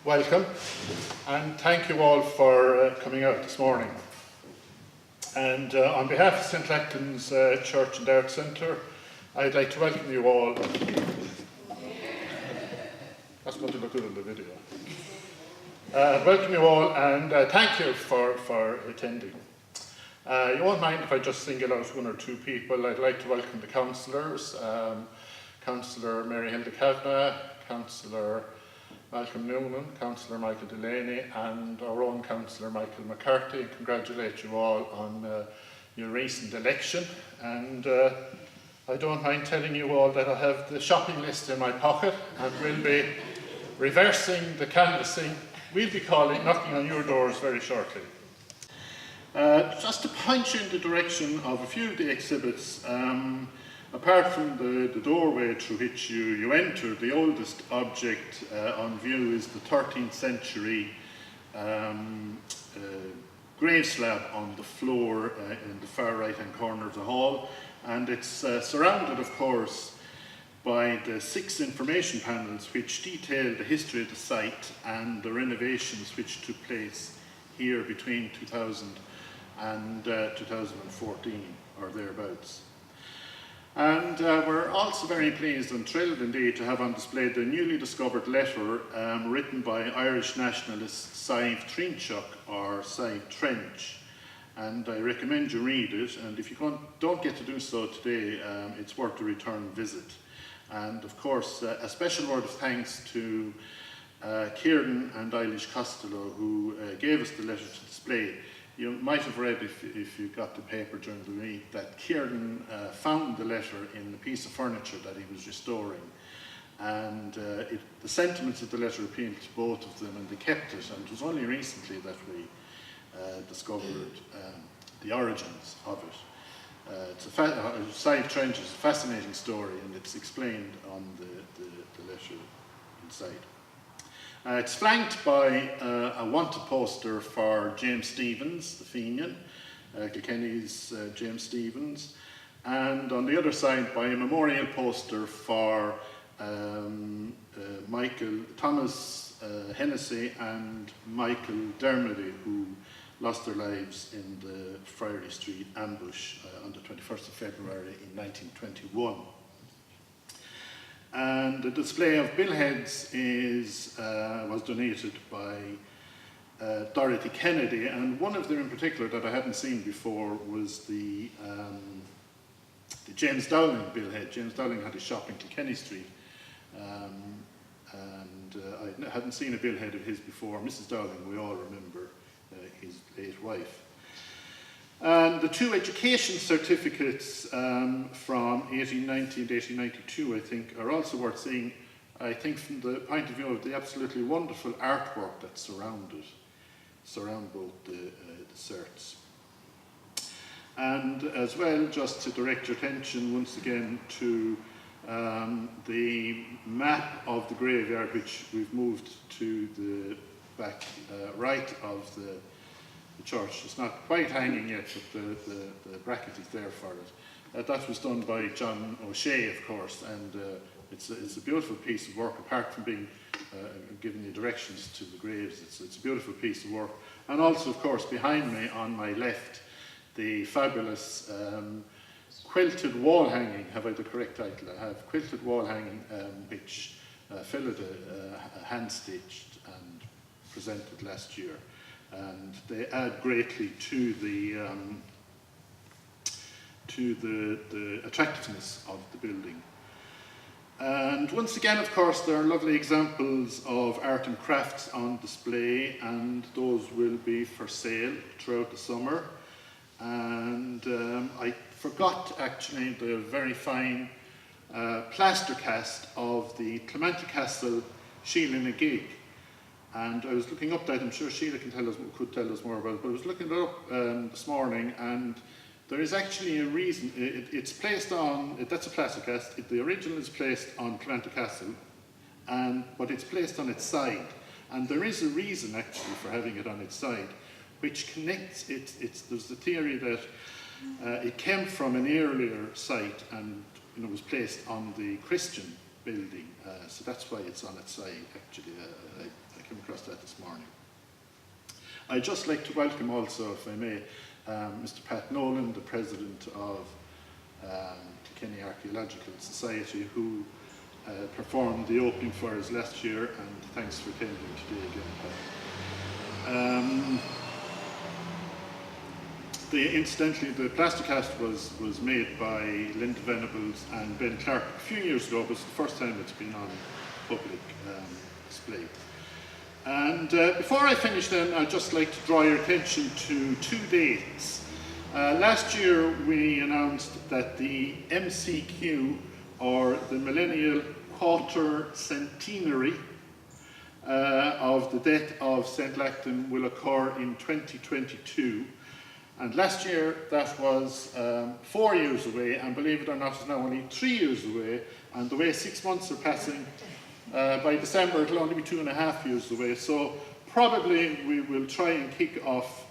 welcome, and thank you all for coming out this morning. And on behalf of St. Lachtain's Church and Art Centre, I'd like to welcome you all. That's going to look good in the video. Welcome you all, and thank you for attending. You won't mind if I just single out one or two people. I'd like to welcome the councillors, Councillor Mary Hilda Kavanagh, Councillor Malcolm Newman, Councillor Michael Delaney, and our own Councillor Michael McCarthy, and congratulate you all on your recent election. And I don't mind telling you all that I have the shopping list in my pocket, and we'll be reversing the canvassing. We'll be knocking on your doors very shortly. Just to point you in the direction of a few of the exhibits, apart from the doorway through which you enter, the oldest object on view is the 13th century grave slab on the floor in the far right hand corner of the hall, and it's surrounded, of course, by the 6 information panels which detail the history of the site and the renovations which took place here between 2000 and 2014 or thereabouts. And we're also very pleased and thrilled indeed to have on display the newly discovered letter written by Irish nationalist Saibh Trinchuk, or Saibh Trench. And I recommend you read it, and if you don't get to do so today, it's worth a return visit. And of course, a special word of thanks to Kieran and Eilish Costello, who gave us the letter to display. You might have read, if you got the paper during the week, that Kieran found the letter in a piece of furniture that he was restoring. And the sentiments of the letter appealed to both of them, and they kept it. And it was only recently that we discovered the origins of it. Saibh Trench is a fascinating story, and it's explained on the letter inside. It's flanked by a wanted poster for James Stephens, the Fenian, Kilkenny's James Stephens, and on the other side by a memorial poster for Thomas Hennessy and Michael Dermody, who lost their lives in the Friary Street ambush on the 21st of February in 1921. And the display of billheads was donated by Dorothy Kennedy, and one of them in particular that I hadn't seen before was the James Dowling billhead. James Dowling had a shop in Kilkenny Street, and I hadn't seen a billhead of his before. Mrs. Dowling, we all remember his late wife. And the 2 education certificates from 1890 and 1892, I think, are also worth seeing, I think, from the point of view of the absolutely wonderful artwork that surround both the certs. And as well, just to direct your attention once again to the map of the graveyard, which we've moved to the back right of the church. It's not quite hanging yet, but the bracket is there for it. That was done by John O'Shea, of course, and it's a beautiful piece of work. Apart from being giving you directions to the graves, it's a beautiful piece of work. And also, of course, behind me on my left, the fabulous quilted wall hanging. Have I the correct title? I have quilted wall hanging, which Philip hand-stitched and presented last year. And they add greatly to the attractiveness of the building. And once again, of course, there are lovely examples of art and crafts on display, and those will be for sale throughout the summer. And I forgot actually the very fine plaster cast of the Clemente Castle Sheila na Gig. And I was looking up that, I'm sure Sheila could tell us more about it, but I was looking it up this morning, and there is actually a reason. It's placed on, that's a plaster cast, the original is placed on Clemente Castle, but it's placed on its side. And there is a reason actually for having it on its side, which connects it. There's the theory that it came from an earlier site and was placed on the Christian building, so that's why it's on its side actually. I came across that this morning. I'd just like to welcome also, if I may, Mr. Pat Nolan, the President of Kilkenny Archaeological Society, who performed the opening for us last year, and thanks for attending today again, Pat. Incidentally, the plaster cast was made by Linda Venables and Ben Clark a few years ago, but it's the first time it's been on public display. And before I finish then, I'd just like to draw your attention to 2 dates. Last year we announced that the MCQ, or the Millennial Quarter Centenary of the death of St. Lachtain, will occur in 2022. And last year that was 4 years away, and believe it or not, it's now only 3 years away. And the way 6 months are passing, by December it'll only be 2.5 years away. So probably we will try and kick off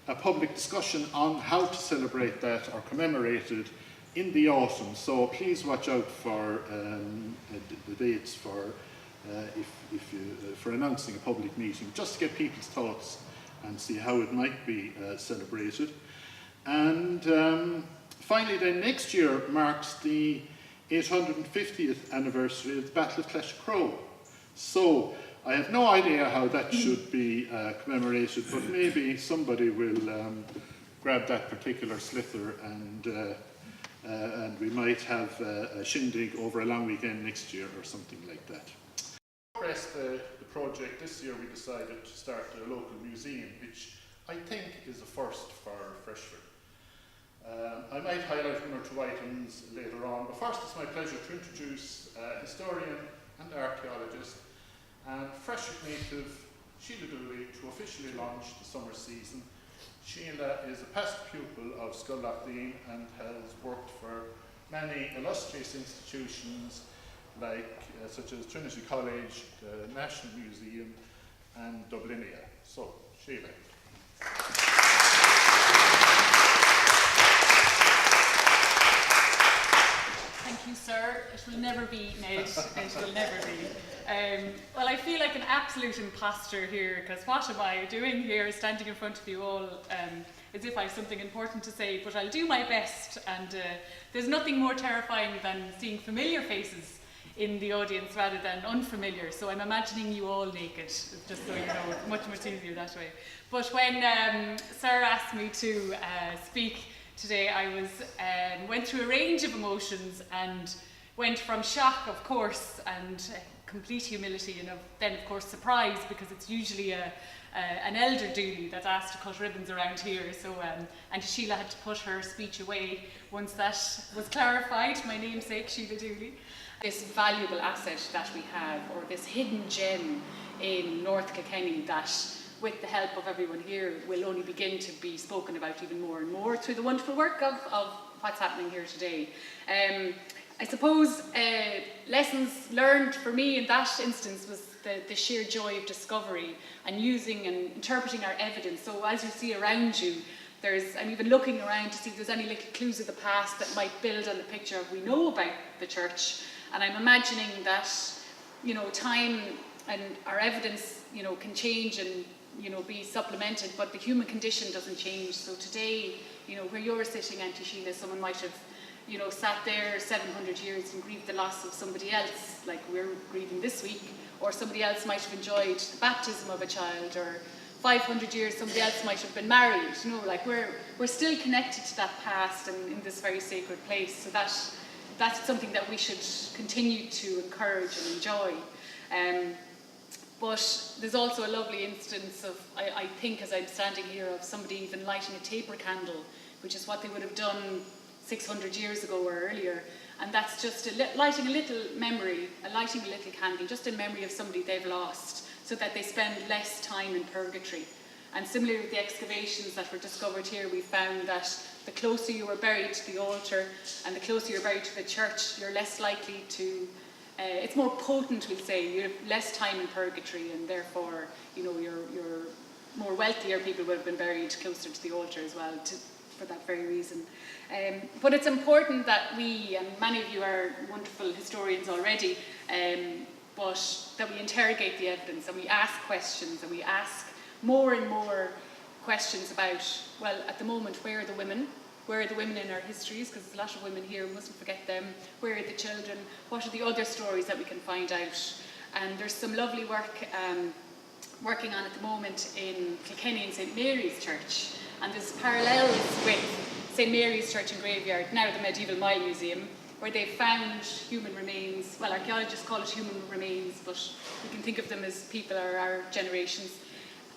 a public discussion on how to celebrate that or commemorate it in the autumn. So please watch out for the dates for announcing a public meeting, just to get people's thoughts and see how it might be celebrated. And finally then, next year marks the 850th anniversary of the Battle of Clashcrow. So I have no idea how that should be commemorated, but maybe somebody will grab that particular slither, and we might have a shindig over a long weekend next year or something like that. To progress the project, this year we decided to start a local museum, which I think is a first for Freshford. I might highlight 1 or 2 items later on, but first it's my pleasure to introduce historian and archaeologist and Freshford native Sheila Dooley to officially launch the summer season. Sheila is a past pupil of Lachtain and has worked for many illustrious institutions such as Trinity College, the National Museum and Dublinia. So, Sheila. Thank you, sir. It will never be, Ned. It will never be. Well, I feel like an absolute imposter here, because what am I doing here, standing in front of you all, as if I have something important to say, but I'll do my best. And there's nothing more terrifying than seeing familiar faces in the audience rather than unfamiliar. So I'm imagining you all naked, just so you know, much easier that way. But when Sarah asked me to speak today, I went through a range of emotions and went from shock, of course, and complete humility, and then of course surprise, because it's usually an elder Dooley that's asked to cut ribbons around here. So and Sheila had to put her speech away once that was clarified. My namesake, Sheila Dooley. This valuable asset that we have, or this hidden gem in North Kilkenny, that with the help of everyone here will only begin to be spoken about even more and more through the wonderful work of what's happening here today. I suppose lessons learned for me in that instance was the sheer joy of discovery and using and interpreting our evidence. So as you see around you, I'm even looking around to see if there's any little clues of the past that might build on the picture we know about the church. And I'm imagining that, time and our evidence, can change and, be supplemented, but the human condition doesn't change. So today, where you're sitting, Auntie Sheila, someone might have, sat there 700 years and grieved the loss of somebody else, like we're grieving this week, or somebody else might have enjoyed the baptism of a child, or 500 years somebody else might have been married. We're still connected to that past and in this very sacred place. So that's something that we should continue to encourage and enjoy. But there's also a lovely instance of, I think as I'm standing here, of somebody even lighting a taper candle, which is what they would have done 600 years ago or earlier. And that's just lighting a little candle, just in memory of somebody they've lost, so that they spend less time in purgatory. And similarly with the excavations that were discovered here, we found that the closer you were buried to the altar and the closer you're buried to the church, you're less likely to, it's more potent, we'll say, you have less time in purgatory, and therefore, you're more wealthier people would have been buried closer to the altar as well, for that very reason. But it's important that we, and many of you are wonderful historians already, but that we interrogate the evidence and we ask questions and we ask more and more questions about, well, at the moment, where are the women? Where are the women in our histories? Because there's a lot of women here, we mustn't forget them. Where are the children? What are the other stories that we can find out? And there's some lovely work working on at the moment in Kilkenny in St Mary's Church. And there's parallels with St Mary's Church and Graveyard, now the Medieval Mile Museum, where they've found human remains. Well, archaeologists call it human remains, but we can think of them as people or our generations.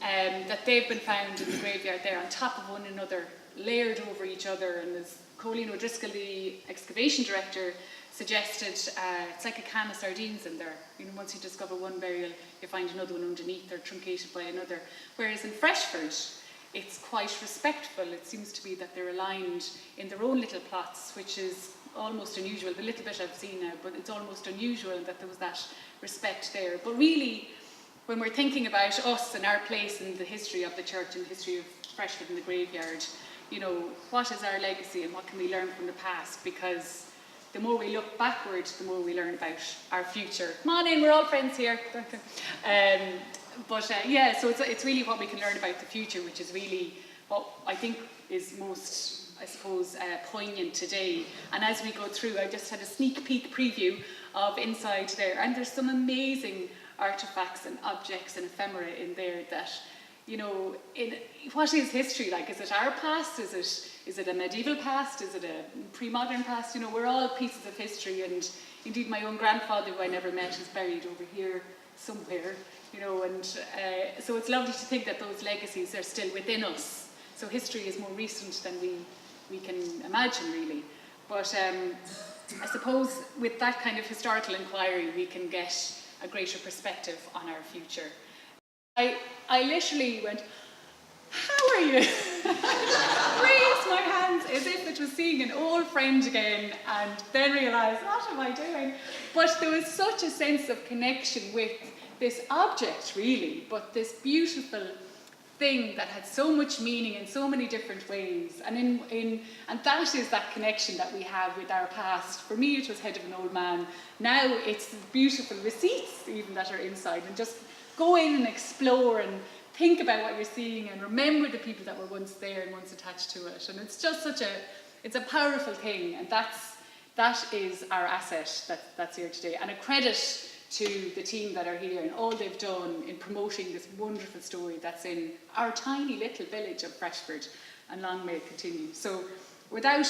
That they've been found in the graveyard there on top of one another, layered over each other. And as Colleen O'Driscoll, the excavation director, suggested, it's like a can of sardines in there. You know, once you discover one burial, you find another one underneath or truncated by another. Whereas in Freshford, it's quite respectful. It seems to be that they're aligned in their own little plots, which is almost unusual. The little bit I've seen now, but it's almost unusual that there was that respect there. But really, when we're thinking about us and our place in the history of the church and the history of Freshford and the graveyard, you know, what is our legacy and what can we learn from the past? Because the more we look backward, the more we learn about our future. Come on in, we're all friends here. Yeah, so it's really what we can learn about the future, which is really what I think is most, I suppose, poignant today. And as we go through, I just had a sneak peek preview of inside there, and there's some amazing artifacts and objects and ephemera in there that, you know, what is history like? Is it our past? Is it a medieval past? Is it a pre-modern past? You know, we're all pieces of history, and indeed my own grandfather, who I never met, is buried over here somewhere, you know, and so it's lovely to think that those legacies are still within us. So history is more recent than we can imagine, really. But I suppose with that kind of historical inquiry, we can get a greater perspective on our future. I literally went, how are you? Raised my hands as if it was seeing an old friend again, and then realised, what am I doing? But there was such a sense of connection with this object, really, but this beautiful thing that had so much meaning in so many different ways. And and that is that connection that we have with our past. For me, it was Head of an Old Man. Now it's the beautiful receipts even that are inside, and just go in and explore and think about what you're seeing and remember the people that were once there and once attached to it. And it's just it's a powerful thing, and that is our asset that's here today. And a credit to the team that are here and all they've done in promoting this wonderful story that's in our tiny little village of Freshford, and long may it continue. So without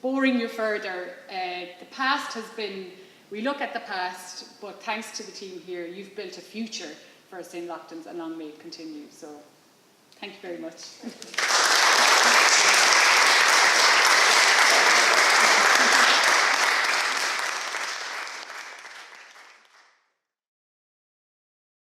boring you further, the past has been, we look at the past, but thanks to the team here, you've built a future for us in Lachtain's, and long may it continue. So thank you very much.